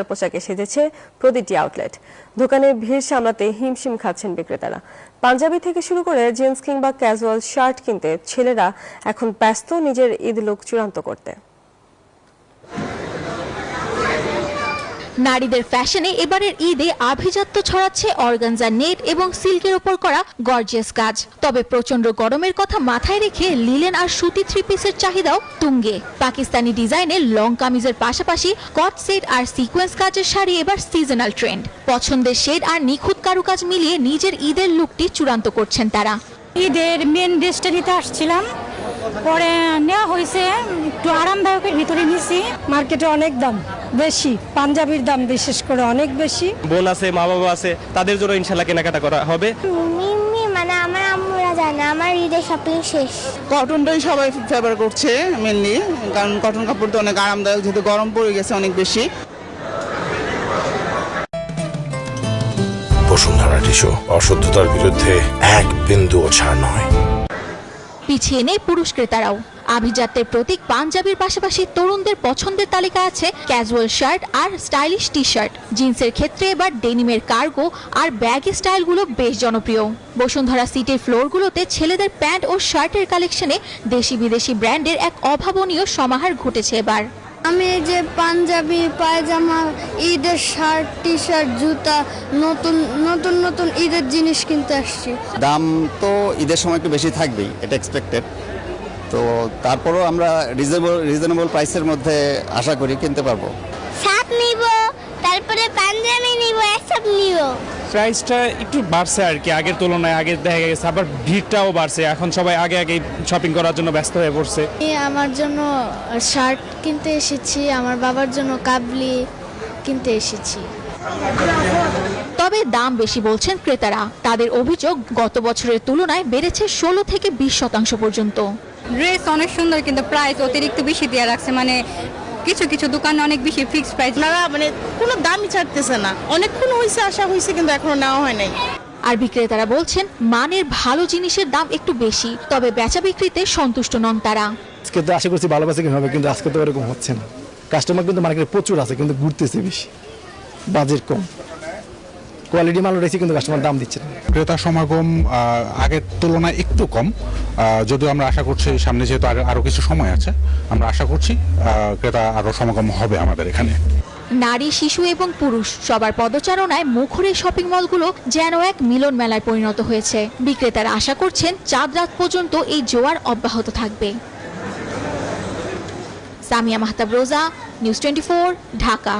পোশাকে সেজেছে প্রতিটি আউটলেট। দোকানে ভিড় সামলাতে হিমশিম খাচ্ছেন বিক্রেতারা। পাঞ্জাবি থেকে শুরু করে জিন্স কিংবা ক্যাজুয়াল শার্ট কিনতে ছেলেরা এখন ব্যস্ত নিজের ঈদ লুক চূড়ান্ত করতে। নারীদের ফ্যাশনে এবারের ঈদে আভিজাত্য ছড়াচ্ছে অর্গানজা নেট এবং সিল্কের উপর করা গর্জিয়াস কাজ। তবে প্রচন্ড গরমের কথা মাথায় রেখে লিলেন আর সুতি থ্রি পিসের চাহিদাও তুঙ্গে। পাকিস্তানি ডিজাইনের লং কামিজের পাশাপাশি কট সেট আর সিকোয়েন্স কাজের শাড়ি এবার সিজনাল ট্রেন্ড। পছন্দের শেড আর নিখুঁত কারুকাজ মিলিয়ে নিজের ঈদের লুকটি চূড়ান্ত করছেন তারা। ঈদের মেন ড্রেসটা নিতে আসছিলাম, পরে নেওয়া হয়েছে, একটু আরামদায়কের ভিতরে নিছি। মার্কেটে অনেক দাম বেশি, পাঞ্জাবির দাম বিশেষ করে অনেক বেশি। বোন আছে, মা বাবা আছে, তাদের জন্য ইনশাল্লাহ কেনাকাটা করা হবে। মানে আমার আম্মুরা জানে আমার ঈদের শপিং শেষ। কটনটাই সবাই ফেভার করছে মেনলি, কারণ কটন কাপড়টা অনেক আরামদায়ক, যেহেতু গরম পড়ে গেছে অনেক বেশি। বসুন্ধরা টিস্যু, অশুদ্ধতার বিরুদ্ধে এক বিন্দুও ছাড় নয়। পিছিয়ে নেই পুরুষ ক্রেতারাও। আভিজাত্যের প্রতীক পাঞ্জাবির পাশাপাশি তরুণদের পছন্দের তালিকা আছে ক্যাজুয়াল শার্ট আর স্টাইলিশ টি শার্ট। জিন্সের ক্ষেত্রে এবার ডেনিমের কার্গো আর ব্যাগি স্টাইলগুলো বেশ জনপ্রিয়। বসুন্ধরা সিটির ফ্লোরগুলোতে ছেলেদের প্যান্ট ও শার্টের কালেকশনে দেশি বিদেশি ব্র্যান্ডের এক অভাবনীয় সমাহার ঘটেছে এবার। আমি যে পাঞ্জাবি, পায়জামা, ঈদের শার্ট, টি শার্ট, জুতা, নতুন নতুন নতুন ঈদের জিনিস কিনতে আসছি। দাম তো ঈদের সময় একটু বেশি থাকবেই, এটা এক্সপেক্টেড। তো তারপরও আমরা রিজনেবল প্রাইসের মধ্যে আশা করি কিনতে পারবো। শার্ট নিব, তারপরে পাঞ্জাবি নিব, এসব নিব। প্রাইসটা একটু বাড়ছে আর কি আগের তুলনায়। আগে দেখা গেছে আবার ভিড়টাও বাড়ছে, এখন সবাই আগে আগে শপিং করার জন্য ব্যস্ত হয়ে পড়ছে। আমার জন্য শার্ট কিনতে এসেছি, আমার বাবার জন্য কাবলি কিনতে এসেছি। তবে দাম বেশি বলছেন ক্রেতারা। তাদের অভিযোগ গত বছরের তুলনায় বেড়েছে 16 থেকে 20% পর্যন্ত। ড্রেস অনেক সুন্দর, কিন্তু প্রাইস অতিরিক্ত বেশি দিয়ে রাখছে। মানে কিছু কিছু দোকানে অনেক বেশি ফিক্সড প্রাইস, মানে কোনো দামই ছাড়তেছে না। অনেকক্ষণ হয়েছে আসা হয়েছে, কিন্তু এখনো নেওয়া হয় নাই। আর বিক্রেতারা বলছেন মানের ভালো জিনিসের দাম একটু বেশি, তবে বেচা বিক্রিতে সন্তুষ্ট নন তারা। আজকে তো আশা করছি ভালো বেচা কিনা হবে, কিন্তু আজকে তো এরকম হচ্ছে না। কাস্টমার কিন্তু মার্কেটে প্রচুর আছে, কিন্তু ঘুরতেছে বেশি, বাজেট কম, কোয়ালিটি মাল রয়েছে, কিন্তু কাস্টমার দাম দিচ্ছে না। ক্রেতা সমাগম আগের তুলনায় একটু কম, যদিও আমরা আশা করছি সামনে যেহেতু আরো কিছু সময় আছে, আমরা আশা করছি ক্রেতা আরো সমাগম হবে আমাদের এখানে। নারী, শিশু এবং পুরুষ সবার পদচারণায় মুখর এই শপিং মলগুলো যেন এক মিলন মেলায় পরিণত হয়েছে। বিক্রেতারা আশা করছেন চাঁদ রাত পর্যন্ত এই জোয়ার অব্যাহত থাকবে। সামিয়া মাহতাব রোজা, নিউজ 24, ঢাকা।